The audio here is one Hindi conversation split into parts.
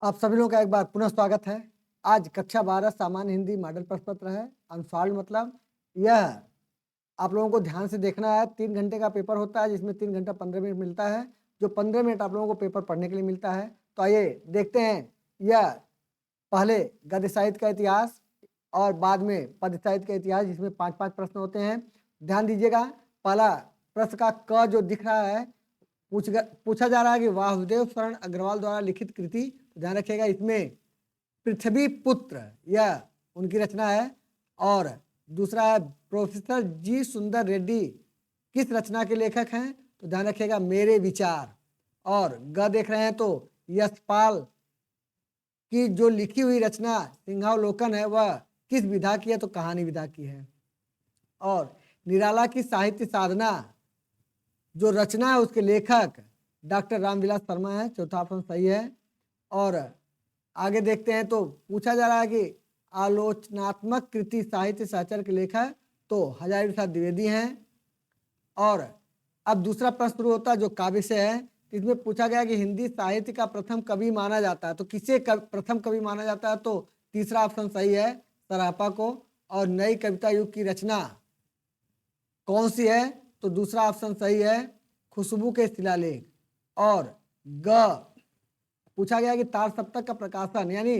आप सभी लोगों का एक बार पुनः स्वागत है। आज कक्षा 12 सामान्य हिंदी मॉडल प्रश्न पत्र है। अनसॉल्व्ड मतलब यह आप लोगों को ध्यान से देखना है। 3 घंटे का पेपर होता है जिसमें 3 घंटा 15 मिनट मिलता है, जो 15 मिनट आप लोगों को पेपर पढ़ने के लिए मिलता है। तो आइए देखते हैं, यह पहले गद्य साहित्य का इतिहास और बाद में पद्य साहित्य का इतिहास, जिसमें 5-5 प्रश्न होते हैं। ध्यान दीजिएगा, पहला प्रश्न का क जो दिख रहा है पूछा जा रहा है कि वासुदेव शरण अग्रवाल द्वारा लिखित कृति। तो ध्यान रखिएगा, इसमें पृथ्वी पुत्र यह उनकी रचना है। और दूसरा है प्रोफेसर जी सुंदर रेड्डी किस रचना के लेखक हैं? तो ध्यान रखिएगा, मेरे विचार। और ग देख रहे हैं तो यशपाल की जो लिखी हुई रचना सिंहावलोकन है वह किस विधा की है? तो कहानी विधा की है। और निराला की साहित्य साधना जो रचना है उसके लेखक डॉक्टर रामविलास शर्मा है। चौथा ऑप्शन सही है। और आगे देखते हैं तो पूछा जा रहा है कि आलोचनात्मक कृति साहित्य साचर के लेखक तो हजारी प्रसाद द्विवेदी हैं। और अब दूसरा प्रश्न शुरू होता है जो काव्य से है। इसमें पूछा गया कि हिंदी साहित्य का प्रथम कवि माना जाता है, तो किसे प्रथम कवि माना जाता है? तो तीसरा ऑप्शन सही है, सरापा को। और नई कविता युग की रचना कौन सी है? तो दूसरा ऑप्शन सही है, खुशबू के शिलालेख। और ग पूछा गया कि तार सप्तक का प्रकाशन, यानी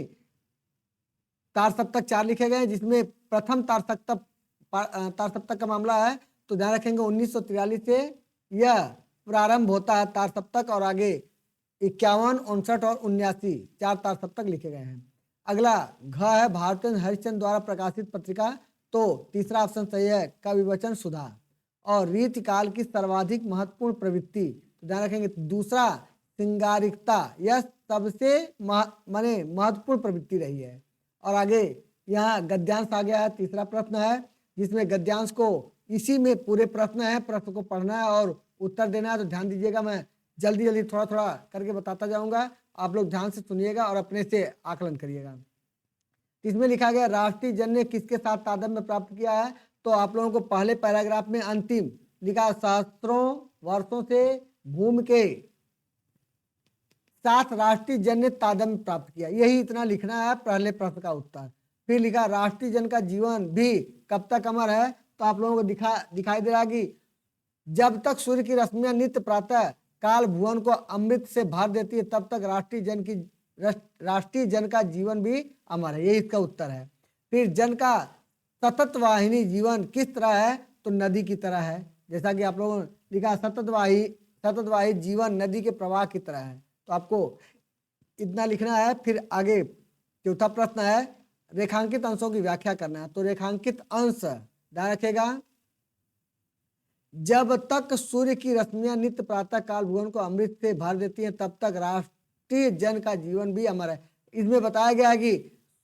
तार सप्तक 4 लिखे गए जिसमें प्रथम तार सप्तक का मामला है। तो ध्यान रखेंगे 1943 से यह प्रारंभ होता है तार सप्तक, और आगे 51, 59 और 79 4 तार सप्तक लिखे गए हैं। अगला घ है भारतेंद्र हरिश्चंद्र द्वारा प्रकाशित पत्रिका। तो तीसरा ऑप्शन सही है, कवि वचन सुधा। और रीतिकाल की सर्वाधिक महत्वपूर्ण प्रवृत्ति, तो ध्यान रखेंगे दूसरा सिंगारिकता, यह सबसे माने महत्वपूर्ण प्रवृत्ति रही है। और आगे यहाँ गद्यांश आ गया है। तीसरा प्रश्न है जिसमें गद्यांश को इसी में पूरे प्रश्न है, प्रश्न को पढ़ना है और उत्तर देना है। तो ध्यान दीजिएगा, मैं जल्दी जल्दी थोड़ा थोड़ा करके बताता जाऊंगा, आप लोग ध्यान से सुनिएगा और अपने से आकलन करिएगा। इसमें लिखा गया राष्ट्रीय जन ने किसके साथ तादात्म्य प्राप्त किया है? तो आप लोगों को पहले पैराग्राफ में अंतिम लिखा, सहस्त्रों वर्षों से भूमि के साथ राष्ट्रीय जन ने तादात्म्य प्राप्त किया, यही इतना लिखना है पहले प्रश्न का उत्तर। फिर लिखा राष्ट्रीय जन का जीवन भी कब तक अमर है? तो आप लोगों को दिखाई दे रहा कि जब तक सूर्य की रश्मियां नित्य प्रातः काल भुवन को अमृत से भर देती है तब तक राष्ट्रीय जन का जीवन भी अमर है, यही इसका उत्तर है। फिर जन का सतत वाहिनी जीवन किस तरह है? तो नदी की तरह है, जैसा कि आप लोगों ने लिखा सतत वाही जीवन नदी के प्रवाह की तरह है। तो आपको इतना लिखना है। फिर आगे चौथा प्रश्न है रेखांकित अंशों की व्याख्या करना है। तो रेखांकित अंश ध्यान रखिएगा, जब तक सूर्य की रश्मियां नित्य प्रातः काल भुवन को अमृत से भर देती हैं तब तक राष्ट्रीय जन का जीवन भी अमर है। इसमें बताया गया है कि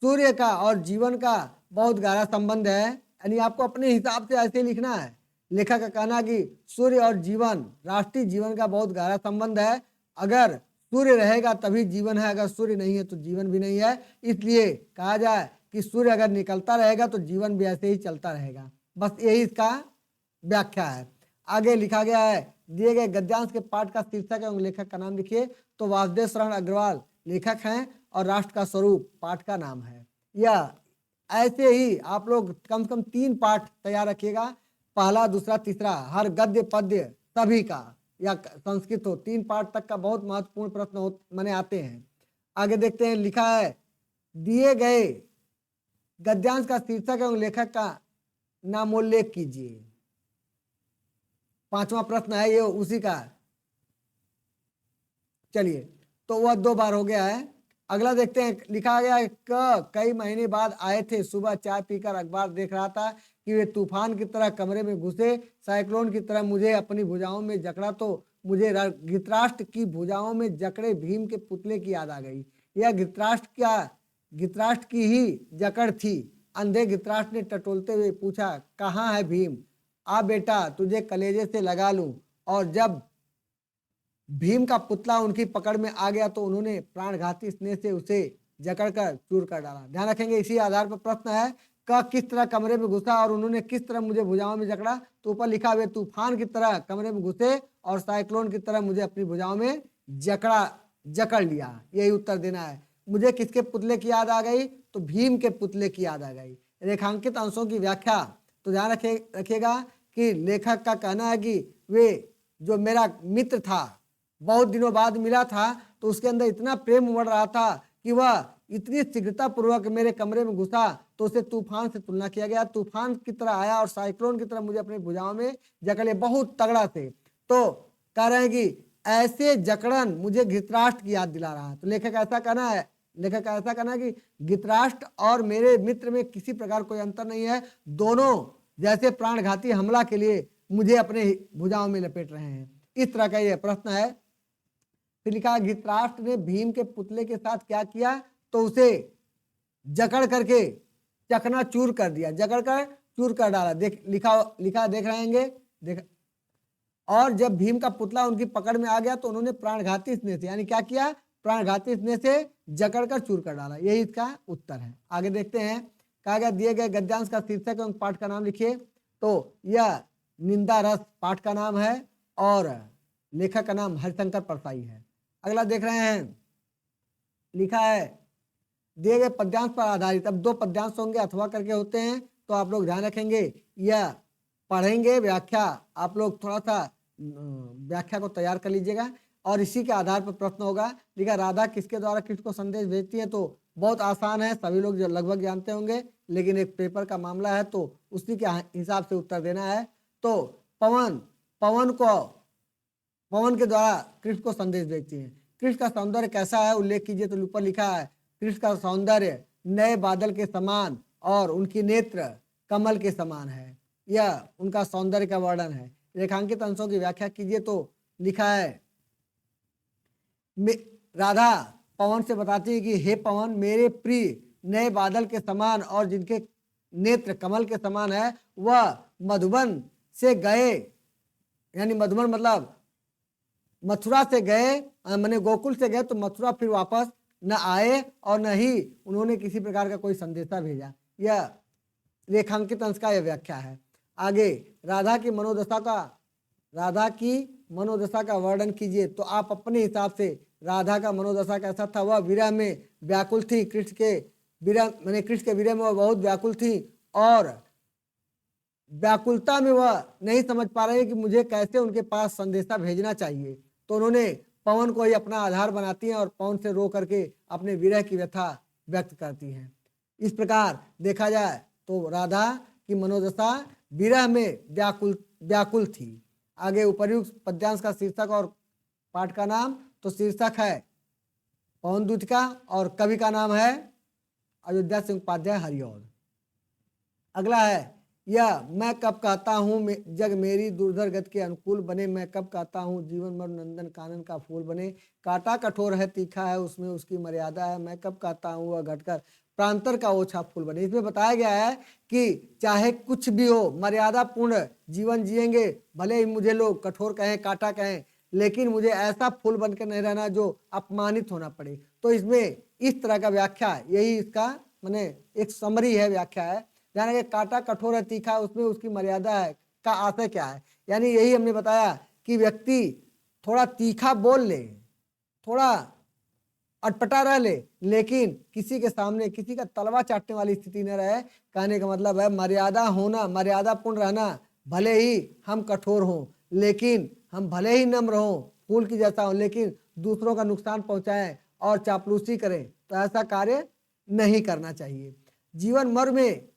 सूर्य का और जीवन का बहुत गहरा संबंध है, यानी आपको अपने हिसाब से ऐसे लिखना है। लेखक का कहना कि सूर्य और जीवन, राष्ट्रीय जीवन का बहुत गहरा संबंध है। अगर सूर्य रहेगा तभी जीवन है, अगर सूर्य नहीं है तो जीवन भी नहीं है। इसलिए कहा जाए कि सूर्य अगर निकलता रहेगा तो जीवन भी ऐसे ही चलता रहेगा। बस यही इसका व्याख्या है। आगे लिखा गया है दिए गए गद्यांश के पाठ का शीर्षक एवं लेखक का नाम लिखिए। तो वासुदेव शरण अग्रवाल लेखक हैं और राष्ट्र का स्वरूप पाठ का नाम है। यह ऐसे ही आप लोग कम से कम 3 पाठ तैयार रखिएगा, पहला दूसरा तीसरा, हर गद्य पद्य सभी का, या संस्कृत हो, 3 पाठ तक का बहुत महत्वपूर्ण प्रश्न माने आते हैं। आगे देखते हैं, लिखा है दिए गए गद्यांश का शीर्षक एवं लेखक का नामोल्लेख कीजिए। 5वां प्रश्न है ये उसी का। चलिए, तो वह 2 बार हो गया है। अगला देखते हैं, लिखा गया है कई महीने बाद आए थे, सुबह चाय पीकर अखबार देख रहा था कि वे तूफान की तरह कमरे में घुसे, साइक्लोन की तरह मुझे अपनी भुजाओं में जकड़ा, तो मुझे धृतराष्ट्र की भुजाओं में जकड़े भीम के पुतले की याद आ गई। यह धृतराष्ट्र की ही जकड़ थी। अंधे धृतराष्ट्र ने टटोलते हुए पूछा, कहाँ है भीम? आ बेटा, तुझे कलेजे से लगा लूं। और जब भीम का पुतला उनकी पकड़ में आ गया तो उन्होंने प्राणघाती स्नेह से उसे जकड़कर चूर कर डाला। ध्यान रखेंगे, इसी आधार पर प्रश्न है किस तरह कमरे में घुसा और उन्होंने किस तरह मुझे भुजाओं में जकड़ा। तो ऊपर लिखा हुआ तूफान की तरह कमरे में घुसे और साइक्लोन की तरह मुझे अपनी भुजाओं में जकड़ लिया, यही उत्तर देना है। मुझे किसके पुतले की याद आ गई? तो भीम के पुतले की याद आ गई। रेखांकित अंशों की व्याख्या, तो ध्यान रखिएगा कि लेखक का कहना है कि वे जो मेरा मित्र था, बहुत दिनों बाद मिला था, तो उसके अंदर इतना प्रेम उमड़ रहा था कि वह इतनी शीघ्रता पूर्वक मेरे कमरे में घुसा तो उसे तूफान से तुलना किया गया। तूफान की तरह आया और साइक्लोन की तरह मुझे अपनी भुजाओं में जकड़ लिया बहुत तगड़ा से। तो कह रहे हैं कि ऐसे जकड़न मुझे धृतराष्ट्र की याद दिला रहा है। तो लेखक ऐसा कहना है कि धृतराष्ट्र और मेरे मित्र में किसी प्रकार कोई अंतर नहीं है, दोनों जैसे प्राणघाती हमला के लिए मुझे अपने भुजाओं में लपेट रहे हैं। इस तरह का यह प्रश्न है। फिर लिखा, धृतराष्ट्र ने भीम के पुतले के साथ क्या किया? तो उसे जकड़ करके चकनाचूर कर दिया, जकड़ कर चूर कर डाला। लिखा देख रहे हैं, देख। और जब भीम का पुतला उनकी पकड़ में आ गया तो उन्होंने प्राणघाती स्नेह से, यानी क्या किया? प्राणघाती स्नेह से जकड़ कर चूर कर डाला। यही इसका उत्तर है। आगे देखते हैं, कहा गया दिए गए गद्यांश का शीर्षक एवं पाठ का नाम लिखिए। तो यह निंदा रस पाठ का नाम है और लेखक का नाम हरिशंकर परसाई है। अगला देख रहे हैं, लिखा है दिए गए पद्यांश पर आधारित। अब 2 पद्यांश होंगे, अथवा करके होते हैं, तो आप लोग ध्यान रखेंगे, यह पढ़ेंगे व्याख्या, आप लोग थोड़ा सा व्याख्या को तैयार कर लीजिएगा और इसी के आधार पर प्रश्न होगा। लिखा, राधा किसके द्वारा कृष्ण को संदेश भेजती है? तो बहुत आसान है, सभी लोग जो लगभग जानते होंगे, लेकिन एक पेपर का मामला है तो उसी के हिसाब से उत्तर देना है। तो पवन के द्वारा कृष्ण को संदेश भेजती है। कृष्ण का सौंदर्य कैसा है उल्लेख कीजिए। तो ऊपर लिखा है, कृष्ण का सौंदर्य नए बादल के समान और उनकी नेत्र कमल के समान है। यह उनका सौंदर्य का वर्णन है। रेखांकित अंशों की व्याख्या कीजिए। तो लिखा है, राधा पवन से बताती है कि हे पवन, मेरे प्रिय नए बादल के समान और जिनके नेत्र कमल के समान है, वह मधुबन से गए, यानी मधुबन मतलब मथुरा से गए, मैंने गोकुल से गए तो मथुरा फिर वापस न आए और न ही उन्होंने किसी प्रकार का कोई संदेशा भेजा। यह रेखांकित अंश का यह व्याख्या है। आगे राधा की मनोदशा का वर्णन कीजिए। तो आप अपने हिसाब से राधा का मनोदशा कैसा था? वह विरह में व्याकुल थी, कृष्ण के विरह में वह बहुत व्याकुल थी और व्याकुलता में वह नहीं समझ पा रहे कि मुझे कैसे उनके पास संदेशा भेजना चाहिए। तो उन्होंने पवन को ही अपना आधार बनाती हैं और पवन से रो करके अपने विरह की व्यथा व्यक्त करती हैं। इस प्रकार देखा जाए तो राधा की मनोदशा विरह में व्याकुल थी। आगे उपर्युक्त पद्यांश का शीर्षक और पाठ का नाम। तो शीर्षक है पवन दूतिका और कवि का नाम है अयोध्या सिंह उपाध्याय हरिऔध। अगला है, यह मैं कब कहता हूँ जग मेरी दुर्धर गति के अनुकूल बने, मैं कब कहता हूँ जीवन मर नंदन कानन का फूल बने, कांटा कठोर है तीखा है उसमें उसकी मर्यादा है, मैं कब कहता हूँ वह घटकर प्रांतर का ओछा फूल बने। इसमें बताया गया है कि चाहे कुछ भी हो, मर्यादा पूर्ण जीवन जिएंगे, भले ही मुझे लोग कठोर कहें, कांटा कहें, लेकिन मुझे ऐसा फूल बनकर नहीं रहना जो अपमानित होना पड़े। तो इसमें इस तरह का व्याख्या, यही इसका माने एक समरी है, व्याख्या है। यानी कि कांटा कठोर है तीखा है उसमें उसकी मर्यादा है का आशय क्या है? यानी यही हमने बताया कि व्यक्ति थोड़ा तीखा बोल ले, थोड़ा अटपटा रह ले, लेकिन किसी के सामने किसी का तलवा चाटने वाली स्थिति न रहे। कहने का मतलब है मर्यादा होना, मर्यादापूर्ण रहना। भले ही हम कठोर हों, लेकिन हम भले ही नम्र हों, फूल की जैसा हो, लेकिन दूसरों का नुकसान पहुंचाएं और चापलूसी करें, तो ऐसा कार्य नहीं करना चाहिए। जीवन मर में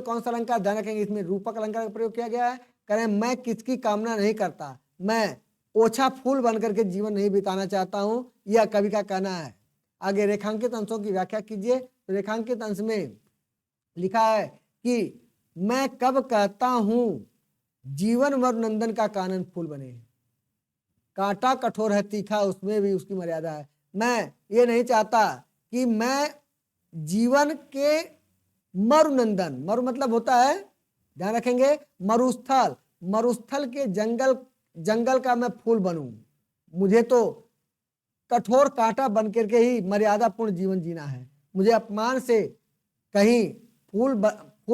कौन सा अलंकार ध्यान रखेंगे? इसमें रूपक अलंकार का प्रयोग किया गया है। करें, मैं किसकी कामना नहीं करता, मैं ओछा फूल बनकर के जीवन नहीं बिताना चाहता हूं, यह कवि का कहना है। आगे रेखांकित अंशों की व्याख्या कीजिए। तो रेखांकित अंश में लिखा है कि मैं कब कहता हूं जीवन मर नंदन का कानन फूल बने, कांटा कठोर है तीखा उसमें भी उसकी मर्यादा है। मैं ये नहीं चाहता कि मैं जीवन के मरुनंदन, मरु मतलब होता है, ध्यान रखेंगे, मरुस्थल के जंगल का मैं फूल बनूं। मुझे तो कठोर कांटा बन करके ही मर्यादापूर्ण जीवन जीना है। मुझे अपमान से कहीं फूल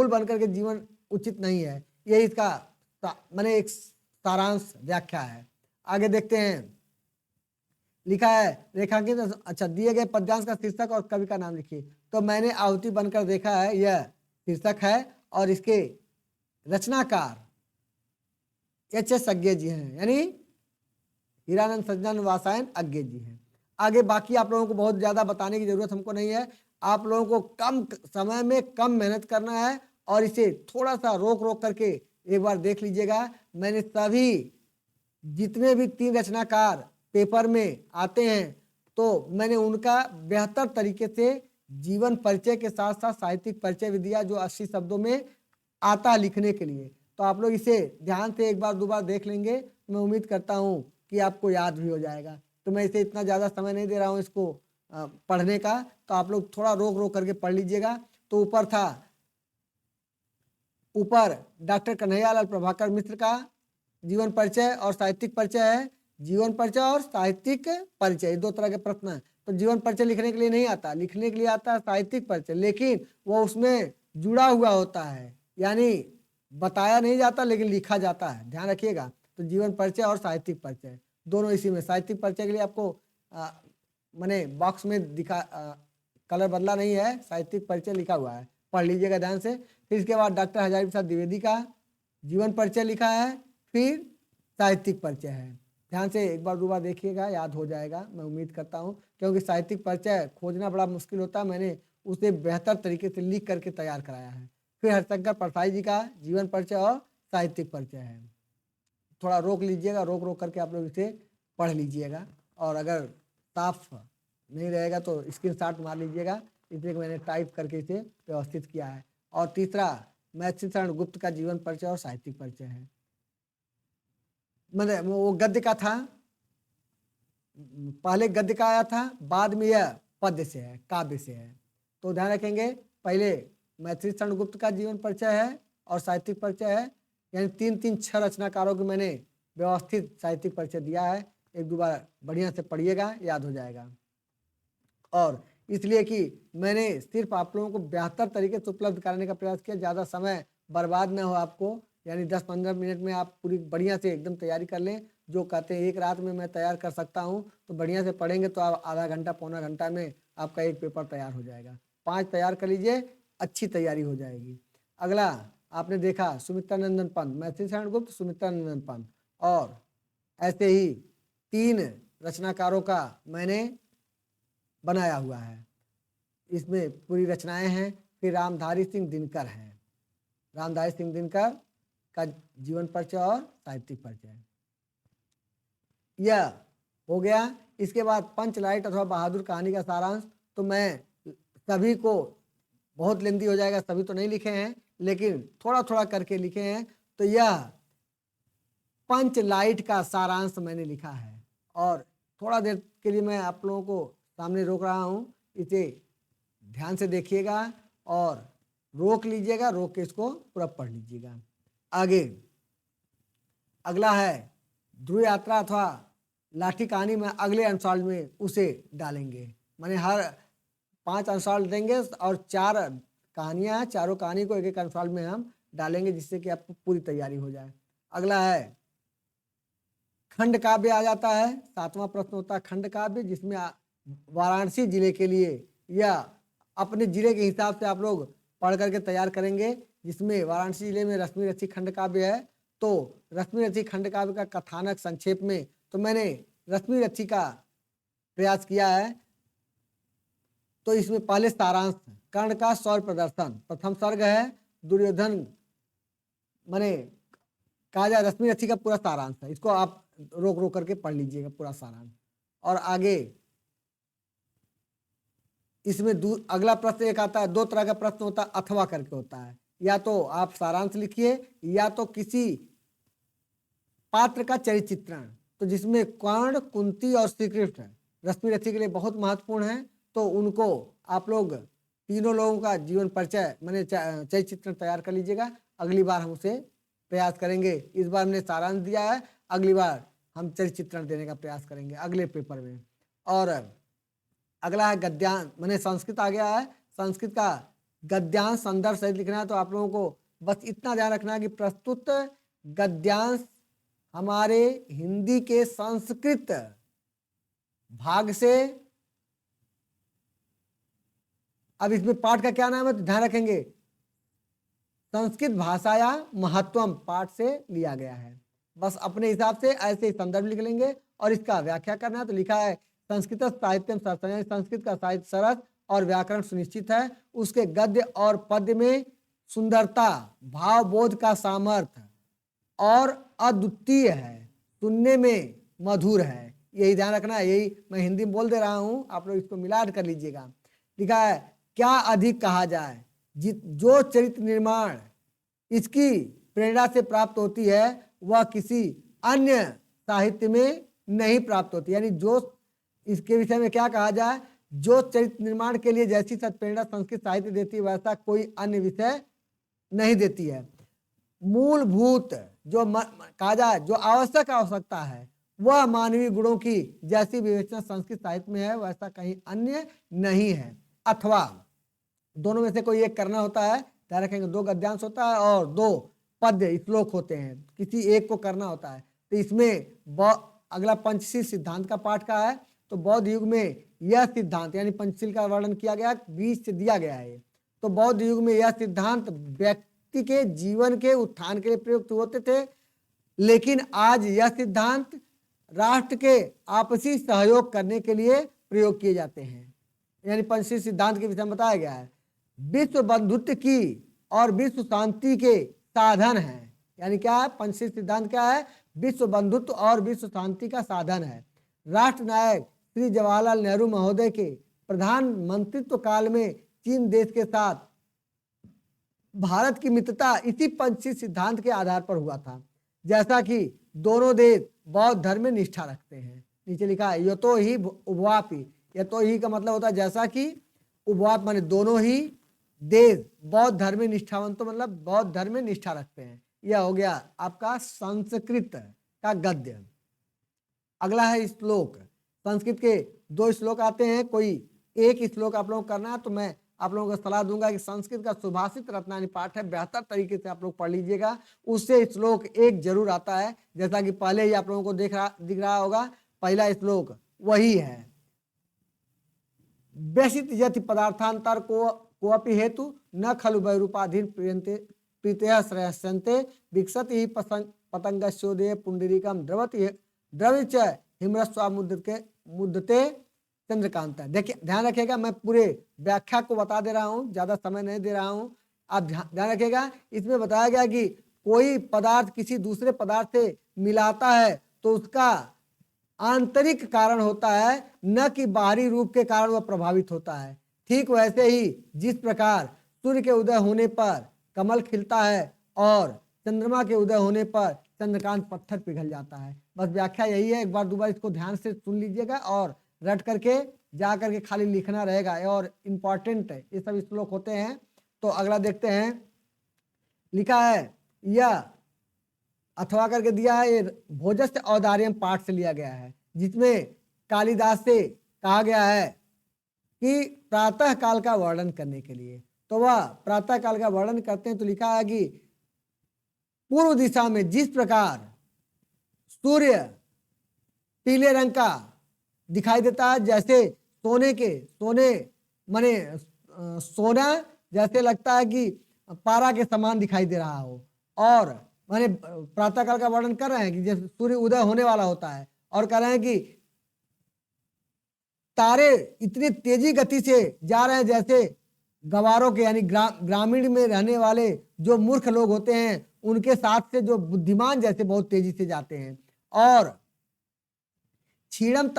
बन करके जीवन उचित नहीं है। यही इसका माने एक सारांश व्याख्या है। आगे देखते हैं, लिखा है रेखांकित, अच्छा दिए गए पद्यांश का शीर्षक और कवि का नाम लिखिए। तो मैंने आहुति बनकर देखा है, यह शीर्षक है और इसके रचनाकार एच.एस. अज्ञे जी हैं, यानी हीरानंद सज्जन वासायन अज्ञे जी हैं। आगे बाकी आप लोगों को बहुत ज्यादा बताने की जरूरत हमको नहीं है, आप लोगों को कम समय में कम मेहनत करना है और इसे थोड़ा सा रोक रोक करके एक बार देख लीजिएगा। मैंने सभी जितने भी 3 रचनाकार पेपर में आते हैं तो मैंने उनका बेहतर तरीके से जीवन परिचय के साथ साथ साहित्यिक परिचय भी दिया, जो 80 शब्दों में आता है लिखने के लिए। तो आप लोग इसे ध्यान से एक बार दो बार देख लेंगे, मैं उम्मीद करता हूँ कि आपको याद भी हो जाएगा। तो मैं इसे इतना ज़्यादा समय नहीं दे रहा हूँ इसको पढ़ने का, तो आप लोग थोड़ा रोक रोक करके पढ़ लीजिएगा। तो ऊपर डॉक्टर कन्हैयालाल प्रभाकर मिश्र का जीवन परिचय और साहित्यिक परिचय है। जीवन परिचय और साहित्यिक परिचय 2 तरह के प्रश्न हैं। तो जीवन परिचय लिखने के लिए नहीं आता, लिखने के लिए आता है साहित्यिक परिचय, लेकिन वो उसमें जुड़ा हुआ होता है, यानी बताया नहीं जाता लेकिन लिखा जाता है, ध्यान रखिएगा। तो जीवन परिचय और साहित्यिक परिचय दोनों इसी में। साहित्यिक परिचय के लिए आपको मैंने बॉक्स में दिखा कलर बदला नहीं है, साहित्यिक परिचय लिखा हुआ है, पढ़ लीजिएगा ध्यान से। फिर इसके बाद डॉक्टर हजारी प्रसाद द्विवेदी का जीवन परिचय लिखा है, फिर साहित्यिक परिचय है। ध्यान से एक बार दो बार देखिएगा, याद हो जाएगा मैं उम्मीद करता हूँ, क्योंकि साहित्यिक परिचय खोजना बड़ा मुश्किल होता है, मैंने उसे बेहतर तरीके से लिख करके तैयार कराया है। फिर हरिशंकर परसाई जी का जीवन परिचय और साहित्यिक परिचय है। थोड़ा रोक लीजिएगा, रोक रोक करके आप लोग इसे पढ़ लीजिएगा, और अगर साफ नहीं रहेगा तो स्क्रीनशॉट मार लीजिएगा, इसलिए मैंने टाइप करके इसे व्यवस्थित किया है। और तीसरा महर्षि शरण गुप्त का जीवन परिचय और साहित्यिक परिचय है। मतलब वो गद्य का था, पहले गद्य का आया था, बाद में यह पद्य से है, काव्य से है। तो ध्यान रखेंगे, पहले महर्षि शरण गुप्त का जीवन परिचय है और साहित्यिक परिचय है, यानी 3-3-6 रचनाकारों को मैंने व्यवस्थित साहित्यिक परिचय दिया है। एक दो बार बढ़िया से पढ़िएगा, याद हो जाएगा। और इसलिए कि मैंने सिर्फ आप लोगों को बेहतर तरीके से उपलब्ध कराने का प्रयास किया, ज़्यादा समय बर्बाद न हो आपको, यानी 10-15 मिनट में आप पूरी बढ़िया से एकदम तैयारी कर लें। जो कहते हैं एक रात में मैं तैयार कर सकता हूं, तो बढ़िया से पढ़ेंगे तो आप आधा घंटा पौना घंटा में आपका एक पेपर तैयार हो जाएगा। 5 तैयार कर लीजिए, अच्छी तैयारी हो जाएगी। अगला आपने देखा सुमित्रानंदन पंत, महर्षि शरण गुप्त, सुमित्रानंदन पंत, और ऐसे ही 3 रचनाकारों का मैंने बनाया हुआ है, इसमें पूरी रचनाएं हैं। फिर रामधारी सिंह दिनकर हैं, रामधारी सिंह दिनकर का जीवन परिचय और साहित्यिक परिचय, यह हो गया। इसके बाद पंचलाइट अथवा बहादुर कहानी का सारांश, तो मैं सभी को बहुत लेंदी हो जाएगा, सभी तो नहीं लिखे हैं लेकिन थोड़ा थोड़ा करके लिखे हैं। तो यह पंचलाइट का सारांश मैंने लिखा है, और थोड़ा देर के लिए मैं आप लोगों को सामने रोक रहा हूँ, इसे ध्यान से देखिएगा और रोक लीजिएगा, रोक के इसको पूरा पढ़ लीजिएगा। आगे अगला है ध्रुव यात्रा अथवा लाठी कहानी में अगले अंशाल में उसे डालेंगे, माने हर 5 अंशाल देंगे और 4 कहानियां हैं, चारों कहानी को एक एक अंशाल में हम डालेंगे, जिससे कि आपको पूरी तैयारी हो जाए। अगला है खंड काव्य आ जाता है, 7वां प्रश्न होता है खंड काव्य, जिसमें वाराणसी जिले के लिए या अपने जिले के हिसाब से आप लोग पढ़ करके तैयार करेंगे, जिसमें वाराणसी जिले में रश्मि रची खंड काव्य है। तो रश्मि रची खंड काव्य का कथानक संक्षेप में, तो मैंने रश्मि रची का प्रयास किया है। तो इसमें पहले सारांश, कर्ण का शौर्य प्रदर्शन, प्रथम सर्ग है, दुर्योधन माने कहा जाए रश्मि रची का पूरा सारांश है, इसको आप रोक रोक करके पढ़ लीजिएगा पूरा सारांश। और आगे इसमें अगला प्रश्न एक आता है, 2 तरह का प्रश्न होता है, अथवा करके होता है, या तो आप सारांश लिखिए या तो किसी पात्र का चरित्र चित्रण, तो जिसमें कर्ण, कुंती और श्री कृष्ण रश्मि रची के लिए बहुत महत्वपूर्ण है, तो उनको आप लोग तीनों लोगों का जीवन परिचय मैंने चरित्र चित्रण तैयार कर लीजिएगा। अगली बार हम उसे प्रयास करेंगे, इस बार मैंने सारांश दिया है, अगली बार हम चरित्र चित्रण देने का प्रयास करेंगे अगले पेपर में। और अगला है गद्यांश, मैंने संस्कृत आ गया है, संस्कृत का गद्यांश संदर्भ सहित लिखना है। तो आप लोगों को बस इतना ध्यान रखना है कि प्रस्तुत गद्यांश हमारे हिंदी के संस्कृत भाग से। अब इसमें पाठ का क्या नाम है तो ध्यान रखेंगे, संस्कृत भाषाया महत्वम पाठ से लिया गया है। बस अपने हिसाब से ऐसे ही संदर्भ लिख लेंगे और इसका व्याख्या करना है। तो लिखा है संस्कृत साहित्यम सरस, यानी संस्कृत का साहित्य सरस और व्याकरण सुनिश्चित है। उसके गद्य और पद्य में सुंदरता, भाव बोध का सामर्थ्य और अद्वितीय है, सुनने में मधुर है। यही ध्यान रखना है, यही मैं हिंदी में बोल दे रहा हूँ, आप लोग इसको मिला कर लीजिएगा। लिखा है क्या अधिक कहा जाए, जो चरित्र निर्माण इसकी प्रेरणा से प्राप्त होती है वह किसी अन्य साहित्य में नहीं प्राप्त होती। यानी जो इसके विषय में क्या कहा जाए, जो चरित्र निर्माण के लिए जैसी सत्प्रेरणा संस्कृत साहित्य देती है वैसा कोई अन्य विषय नहीं देती है। मूलभूत जो कहा जाए जो आवश्यकता है वह मानवीय गुणों की जैसी विवेचना संस्कृत साहित्य में है वैसा कहीं अन्य नहीं है। अथवा दोनों में से कोई एक करना होता है, ध्यान रखेंगे। दो गद्यांश होता है और दो पद्य श्लोक होते हैं, किसी एक को करना होता है। तो इसमें अगला पंचशील सिद्धांत का पाठ का है। तो बौद्ध युग में यह सिद्धांत यानी पंचशील का वर्णन किया गया, बीच से दिया गया है। तो बौद्ध युग में यह सिद्धांत व्यक्ति के जीवन के उत्थान के लिए प्रयुक्त होते थे, लेकिन आज यह सिद्धांत राष्ट्र के आपसी सहयोग करने के लिए प्रयोग किए जाते हैं। यानी पंचशील सिद्धांत के विषय में बताया गया है विश्व बंधुत्व की और विश्व शांति के साधन है। यानी क्या है, पंचशील सिद्धांत क्या है, विश्व बंधुत्व और विश्व शांति का साधन है। राष्ट्र नायक श्री जवाहरलाल नेहरू महोदय के प्रधानमंत्रित्व काल में चीन देश के साथ भारत की मित्रता इसी पंचशील सिद्धांत के आधार पर हुआ था। जैसा कि दोनों देश बौद्ध धर्म में निष्ठा रखते हैं। नीचे लिखा है यतो ही उभवापि, यतो ही का मतलब होता है जैसा कि, उभवाप माने दोनों ही देश बौद्ध धर्म में निष्ठावंत, मतलब बौद्ध धर्म में निष्ठा रखते हैं। यह हो गया आपका संस्कृत का गद्य। अगला है श्लोक। संस्कृत के दो श्लोक आते हैं, कोई एक श्लोक आप लोगों को करना है। तो मैं आप लोगों को सलाह दूंगा कि संस्कृत का सुभाषित रत्नानी पाठ है, बेहतर तरीके से आप लोग पढ़ लीजिएगा, उससे श्लोक एक जरूर आता है। जैसा कि पहले ही आप लोगों को दिख रहा होगा, पहला श्लोक वही है, व्यसित यति पदार्थांतर को अपि हेतु न खलु वैरूपाधीन प्रीतया श्रेयस्यन्ते विकसति ही पतंगस्योदय पुंडरीकम द्रविच हिमरस्वा मुद्दते चंद्रकांत। देखिए ध्यान रखिएगा, मैं पूरे व्याख्या को बता दे रहा हूँ, ज्यादा समय नहीं दे रहा हूँ, आप ध्यान रखिएगा। इसमें बताया गया कि कोई पदार्थ किसी दूसरे पदार्थ से मिलाता है तो उसका आंतरिक कारण होता है, न कि बाहरी रूप के कारण वह प्रभावित होता है। ठीक वैसे ही जिस प्रकार सूर्य के उदय होने पर कमल खिलता है और चंद्रमा के उदय होने पर चंद्रकांत पत्थर पिघल जाता है। बस व्याख्या यही है, एक बार दो बार इसको ध्यान से सुन लीजिएगा और रट करके जा करके खाली लिखना रहेगा और इम्पॉर्टेंट है, ये सब श्लोक होते हैं। तो अगला देखते हैं, लिखा है यह अथवा करके दिया है, ये भोजस्य औदार्यम पाठ से लिया गया है, जिसमें कालिदास से कहा गया है कि प्रातः काल का वर्णन करने के लिए। तो वह प्रातः काल का वर्णन करते हैं। तो लिखा है कि पूर्व दिशा में जिस प्रकार सूर्य पीले रंग का दिखाई देता है, जैसे सोने माने सोना जैसे लगता है कि पारा के समान दिखाई दे रहा हो, और माने प्रातः काल का वर्णन कर रहे हैं कि जैसे सूर्य उदय होने वाला होता है, और कह रहे हैं कि तारे इतनी तेजी गति से जा रहे हैं जैसे गवारों के यानी ग्रामीण में रहने वाले जो मूर्ख लोग होते हैं उनके साथ से जो बुद्धिमान जैसे बहुत तेजी से जाते हैं। और क्षीणम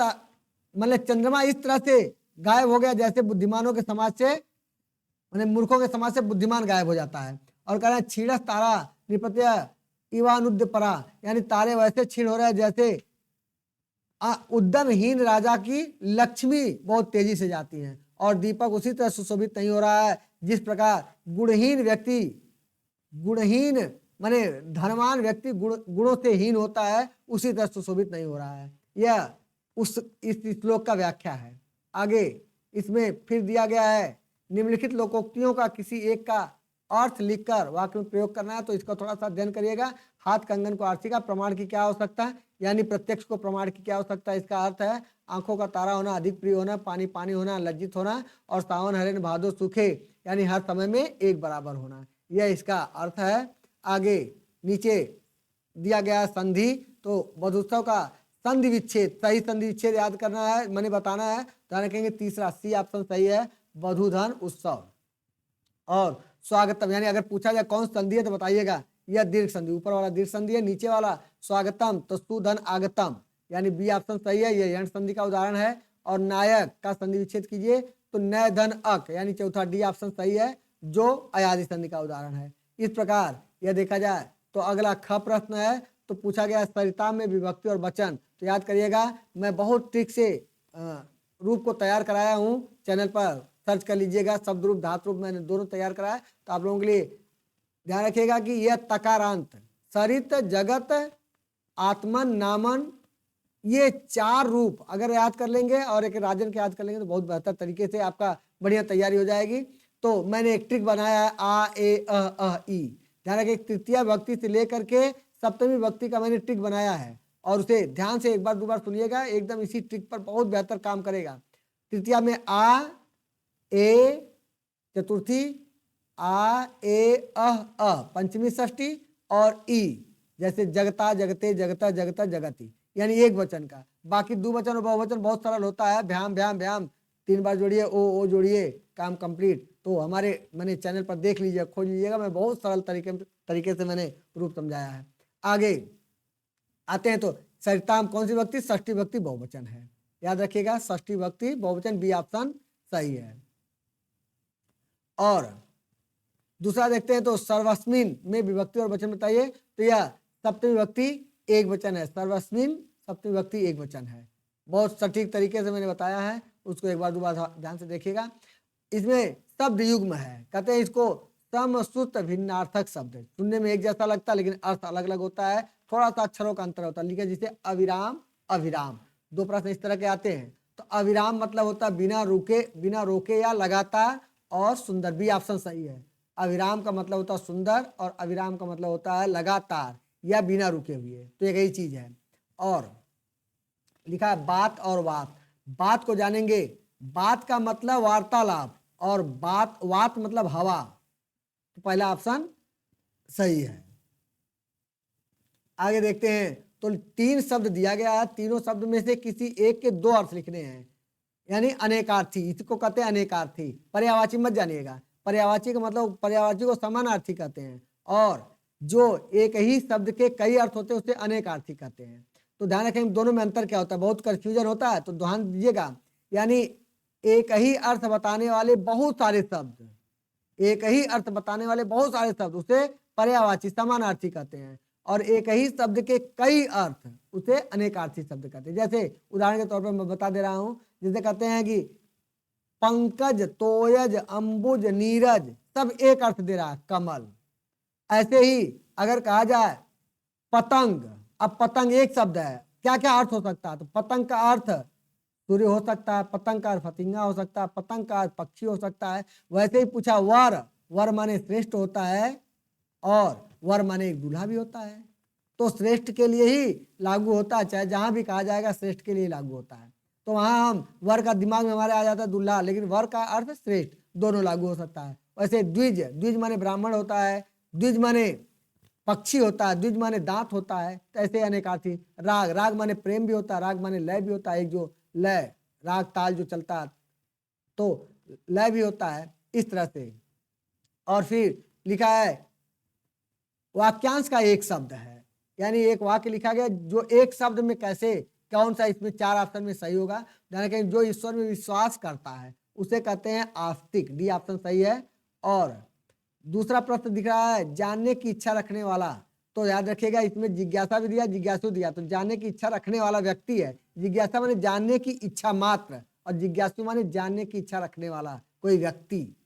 मतलब चंद्रमा इस तरह से गायब हो गया जैसे बुद्धिमानों के समाज से मतलब मूर्खों के समाज से बुद्धिमान गायब हो जाता है। और कह रहे हैं क्षीणस तारा निपत्य इवानुद्य परा, यानी तारे वैसे क्षीण हो रहे हैं जैसे उद्यमहीन राजा की लक्ष्मी बहुत तेजी से जाती हैं, और दीपक उसी तरह सुशोभित नहीं हो रहा है जिस प्रकार गुणहीन माने धनवान व्यक्ति गुणों से हीन होता है, उसी तरह सुशोभित नहीं हो रहा है। यह इस श्लोक का व्याख्या है। आगे इसमें फिर दिया गया है निम्नलिखित लोकोक्तियों का किसी एक का अर्थ लिखकर वाक्य में प्रयोग करना है। तो इसका थोड़ा सा अध्ययन करिएगा। हाथ कंगन को आरसी का प्रमाण की क्या आवश्यकता है, यानी प्रत्यक्ष को प्रमाण की क्या आवश्यकता है, इसका अर्थ है आंखों का तारा होना, अधिक प्रिय होना, पानी पानी होना, लज्जित होना, और सावन हरेन भादो सूखे यानी हर समय में एक बराबर होना, यह इसका अर्थ है। आगे नीचे दिया गया संधि, तो वधुत्सव का संधि विच्छेद, सही संधि विच्छेद याद करना है, मैंने बताना है, तो रखेंगे तीसरा सी ऑप्शन सही है, वधूधन उत्सव। और स्वागतम यानी अगर पूछा जाए कौन संधि है तो बताइएगा, यह दीर्घ संधि, ऊपर वाला दीर्घ संधि है, नीचे वाला स्वागतम तो सुधन आगतम यानी बी ऑप्शन सही है, यह यंड संधि का उदाहरण है। और नायक का संधि विच्छेद कीजिए तो नय धन अक यानी चौथा डी ऑप्शन सही है, जो अयादि संधि का उदाहरण है। इस प्रकार यह देखा जाए तो अगला ख प्रश्न है, तो पूछा गया सरिता में विभक्ति और वचन, तो याद करिएगा मैं बहुत ट्रिक से रूप को तैयार कराया हूँ, चैनल पर सर्च कर लीजिएगा, शब्द रूप धातु रूप मैंने दोनों तैयार कराया, तो आप लोगों के लिए ध्यान रखिएगा कि यह तकारांत, सरित, जगत, आत्मन, नामन, ये चार रूप अगर याद कर लेंगे और एक राजन के याद कर लेंगे तो बहुत बेहतर तरीके से आपका बढ़िया तैयारी हो जाएगी। तो मैंने एक ट्रिक बनाया है, आ ए ई, ध्यान रखिए तृतीय भक्ति से लेकर के सप्तमी भक्ति का मैंने ट्रिक बनाया है, और उसे ध्यान से एक बार दो बार सुनिएगा, एकदम इसी ट्रिक पर बहुत बेहतर काम करेगा। तृतीया में आ ए, चतुर्थी आ ए पंचमी षष्ठी, और ई जैसे जगता, जगते, जगता, जगता, जगती यानी एक वचन का। बाकी दो वचन और बहुवचन बहुत सरल होता है, भ्याम भ्याम भ्याम 3 बार जोड़िए, ओ जोड़िए, काम कंप्लीट। तो हमारे मैंने चैनल पर देख लीजिए, खोज लीजिएगा, मैं बहुत सरल तरीके से मैंने रूप समझाया है। आगे आते हैं तो सरिताम कौन सी भक्ति, षष्ठी भक्ति बहुवचन है, याद रखिएगा षष्ठी भक्ति बहुवचन, बी ऑप्शन सही है। और दूसरा देखते हैं तो सर्वस्मिन में विभक्ति और वचन बताइए, तो यह सप्तमी विभक्ति एक वचन है, सर्वस्मिन सप्तमी विभक्ति एक वचन है, बहुत सटीक तरीके से मैंने बताया है, उसको एक बार दोबारा ध्यान से देखिएगा। इसमें शब्द युग्म है, कहते हैं इसको समश्रुत भिन्नार्थक शब्द, सुनने में एक जैसा लगता है लेकिन अर्थ अलग अलग होता है, थोड़ा सा अक्षरों का अंतर होता है। लिखिए जिसे अविराम अभिराम, दो प्रश्न इस तरह के आते हैं। तो अविराम मतलब होता है बिना रुके, बिना रोके या लगातार, और सुंदर, बी ऑप्शन सही है। अविराम का मतलब होता है सुंदर, और अविराम का मतलब होता है लगातार या बिना रुके हुए, तो एक ही चीज है। और लिखा है बात और वात, बात को जानेंगे, बात का मतलब वार्तालाप, और बात वात मतलब हवा, तो पहला ऑप्शन सही है। आगे देखते हैं तो 3 शब्द दिया गया है, तीनों शब्द में से किसी एक के 2 अर्थ लिखने हैं, यानी अनेकार्थी, इसको कहते हैं अनेकार्थी। पर्यायवाची मत जानिएगा, पर्यायवाची का मतलब पर्यायवाची को समानार्थी कहते हैं, और जो एक ही शब्द के कई अर्थ होते हैं उसे अनेकार्थी कहते हैं। तो ध्यान रखें दोनों में अंतर क्या होता है, बहुत कंफ्यूजन होता है, तो ध्यान दीजिएगा। यानी एक ही अर्थ बताने वाले बहुत सारे शब्द, एक ही अर्थ बताने वाले बहुत सारे शब्द उसे पर्यायवाची समानार्थी कहते हैं, और एक ही शब्द के कई अर्थ उसे अनेकार्थी शब्द कहते हैं। जैसे उदाहरण के तौर पर मैं बता दे रहा हूं, जैसे कहते हैं कि पंकज, तोयज, अंबुज, नीरज, सब एक अर्थ दे रहा है, कमल। ऐसे ही अगर कहा जाए पतंग, अब पतंग एक शब्द है, क्या क्या अर्थ हो सकता है, तो पतंग का अर्थ सूर्य हो सकता है, पतंग का अर्थ फतिंगा हो सकता है, पतंग का अर्थ पक्षी हो सकता है। वैसे ही पूछा वर, वर माने श्रेष्ठ होता है, और वर माने एक दूल्हा भी होता है, तो श्रेष्ठ के लिए ही लागू होता है, चाहे जहां भी कहा जाएगा श्रेष्ठ के लिए लागू होता है। तो वहां हम वर का दिमाग में हमारे आ जाता है दूल्हा, लेकिन वर का अर्थ श्रेष्ठ, दोनों लागू हो सकता है। वैसे द्विज, द्विज माने ब्राह्मण होता है, द्विज माने पक्षी होता है, द्विज माने दांत होता है, तो ऐसे अनेकार्थी। राग, राग माने प्रेम भी होता है, राग माने लय भी होता है, एक जो लय राग ताल जो चलता है तो लय भी होता है, इस तरह से। और फिर लिखा है वाक्यांश का एक शब्द है, यानी एक वाक्य लिखा गया जो एक शब्द में कैसे, कौन सा इसमें 4 ऑप्शन में सही होगा, यानी जो ईश्वर में विश्वास करता है उसे कहते हैं आस्तिक, डी ऑप्शन सही है। और दूसरा प्रश्न दिख रहा है जानने की इच्छा रखने वाला, तो याद रखिएगा इसमें जिज्ञासा भी दिया, जिज्ञासु दिया, तो जानने की इच्छा रखने वाला व्यक्ति है। जिज्ञासा माने जानने की इच्छा मात्र, और जिज्ञासु माने जानने की इच्छा रखने वाला कोई व्यक्ति,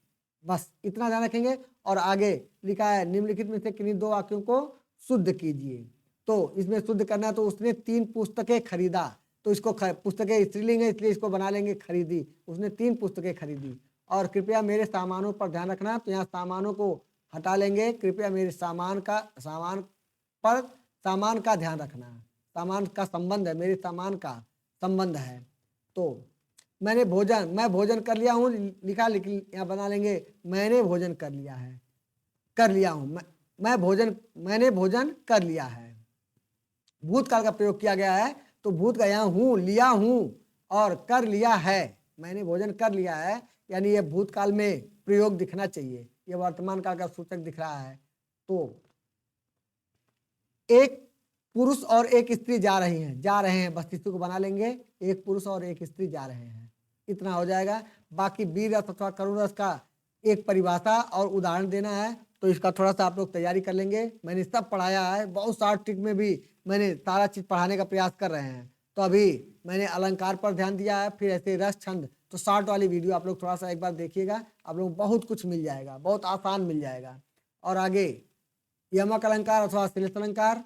बस इतना ध्यान रखेंगे। और आगे लिखा है निम्नलिखित में से किन्हीं 2 वाक्यों को शुद्ध कीजिए, तो इसमें शुद्ध करना है, तो उसने 3 पुस्तकें खरीदा, तो इसको पुस्तकें स्त्रीलिंग है इसलिए इसको बना लेंगे खरीदी, उसने 3 पुस्तकें खरीदी। और कृपया मेरे सामानों पर ध्यान रखना, तो यहाँ सामानों को हटा लेंगे, कृपया मेरे सामान का ध्यान रखना, सामान का संबंध है, मेरे सामान का संबंध है। तो मैं भोजन कर लिया हूँ, लिखा लिख यहाँ बना लेंगे, मैंने भोजन कर लिया है, कर लिया हूँ, मैंने भोजन कर लिया है। भूतकाल का प्रयोग किया गया है, तो भूत का यहाँ हूँ, लिया हूँ और कर लिया है, मैंने भोजन कर लिया है, यानी ये भूतकाल में प्रयोग दिखना चाहिए, ये वर्तमान काल का सूचक दिख रहा है। तो एक पुरुष और एक स्त्री जा रहे हैं, बस इसी को बना लेंगे, एक पुरुष और एक स्त्री जा रहे हैं, इतना हो जाएगा। बाकी वीर रस अथवा करुण रस का एक परिभाषा और उदाहरण देना है, तो इसका थोड़ा सा आप लोग तैयारी कर लेंगे। मैंने सब पढ़ाया है, बहुत शॉर्ट ट्रिक में भी मैंने सारा चीज पढ़ाने का प्रयास कर रहे हैं। तो अभी मैंने अलंकार पर ध्यान दिया है, फिर ऐसे रस छंद, तो शॉर्ट वाली वीडियो आप लोग थोड़ा सा एक बार देखिएगा, आप लोग बहुत कुछ मिल जाएगा, बहुत आसान मिल जाएगा। और आगे यमक अलंकार अथवा श्लेष अलंकार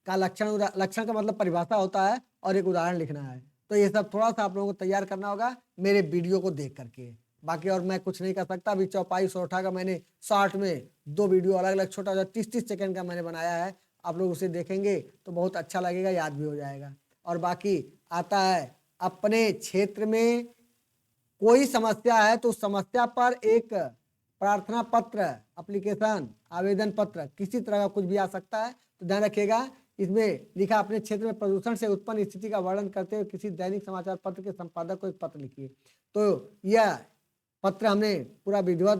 का लक्षण का मतलब परिभाषा होता है और एक उदाहरण लिखना है। तो ये सब थोड़ा सा आप लोगों को तैयार करना होगा मेरे वीडियो को देख करके, बाकी और मैं कुछ नहीं कर सकता। अभी चौपाई सोठा का मैंने शॉर्ट में 2 वीडियो अलग अलग छोटा सा 30-30 सेकंड का मैंने बनाया है, आप लोग उसे देखेंगे तो बहुत अच्छा लगेगा, याद भी हो जाएगा। और बाकी आता है अपने क्षेत्र में कोई समस्या है तो समस्या पर एक प्रार्थना पत्र, एप्लीकेशन, आवेदन पत्र, किसी तरह का कुछ भी आ सकता है, तो ध्यान रखिएगा। इसमें लिखा अपने क्षेत्र में प्रदूषण से उत्पन्न स्थिति का वर्णन करते हुए किसी दैनिक समाचार पत्र के संपादक को एक पत्र लिखिए। तो यह पत्र हमने पूरा विधिवत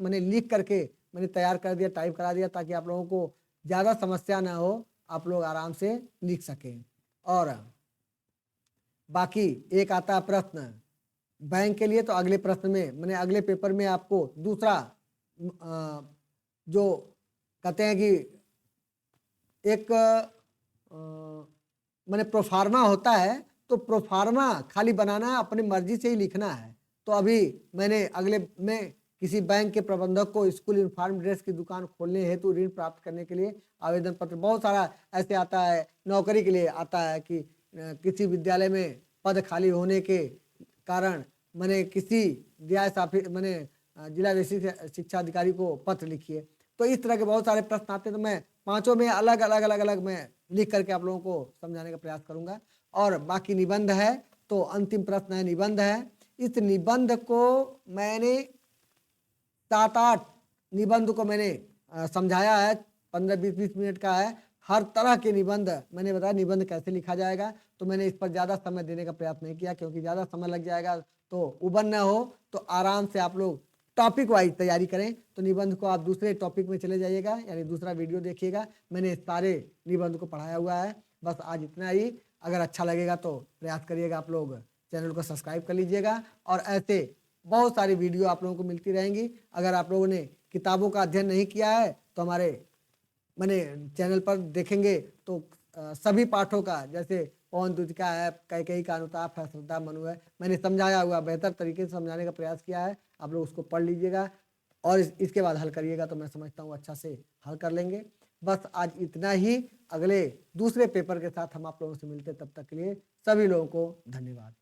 मैंने लिख करके मैंने तैयार कर दिया, टाइप करा दिया, ताकि आप लोगों को ज्यादा समस्या ना हो, आप लोग आराम से लिख सकें। और बाकी एक आता है प्रश्न बैंक के लिए, तो अगले प्रश्न में मैंने अगले पेपर में आपको दूसरा जो कहते हैं कि एक मैंने प्रोफार्मा होता है, तो प्रोफार्मा खाली बनाना है, अपनी मर्जी से ही लिखना है। तो अभी मैंने अगले में किसी बैंक के प्रबंधक को स्कूल यूनिफॉर्म ड्रेस की दुकान खोलने हेतु ऋण प्राप्त करने के लिए आवेदन पत्र, बहुत सारा ऐसे आता है, नौकरी के लिए आता है कि किसी विद्यालय में पद खाली होने के कारण मैंने किसी मैंने जिला शिक्षा अधिकारी को पत्र लिखिए। तो इस तरह के बहुत सारे प्रश्न आते हैं, तो मैं पांचों में अलग अलग मैं लिख करके आप लोगों को समझाने का प्रयास करूंगा। और बाकी निबंध है, तो अंतिम प्रश्न है निबंध है। इस निबंध को मैंने 7-8 निबंध को मैंने समझाया है, 15-20 मिनट का है। हर तरह के निबंध मैंने बताया, निबंध कैसे लिखा जाएगा, तो मैंने इस पर ज्यादा समय देने का प्रयास नहीं किया, क्योंकि ज्यादा समय लग जाएगा तो उबन न हो। तो आराम से आप लोग टॉपिक वाइज तैयारी करें, तो निबंध को आप दूसरे टॉपिक में चले जाइएगा, यानी दूसरा वीडियो देखिएगा, मैंने सारे निबंध को पढ़ाया हुआ है। बस आज इतना ही। अगर अच्छा लगेगा तो प्रयास करिएगा, आप लोग चैनल को सब्सक्राइब कर लीजिएगा, और ऐसे बहुत सारी वीडियो आप लोगों को मिलती रहेंगी। अगर आप लोगों ने किताबों का अध्ययन नहीं किया है, तो हमारे मैंने चैनल पर देखेंगे तो सभी पाठों का, जैसे पवन दूज का है, कैकेयी का अनुताप है, श्रद्धा मनु है, मैंने समझाया हुआ, बेहतर तरीके से समझाने का प्रयास किया है। आप लोग उसको पढ़ लीजिएगा और इसके बाद हल करिएगा, तो मैं समझता हूँ अच्छा से हल कर लेंगे। बस आज इतना ही। अगले दूसरे पेपर के साथ हम आप लोगों से मिलते, तब तक के लिए सभी लोगों को धन्यवाद।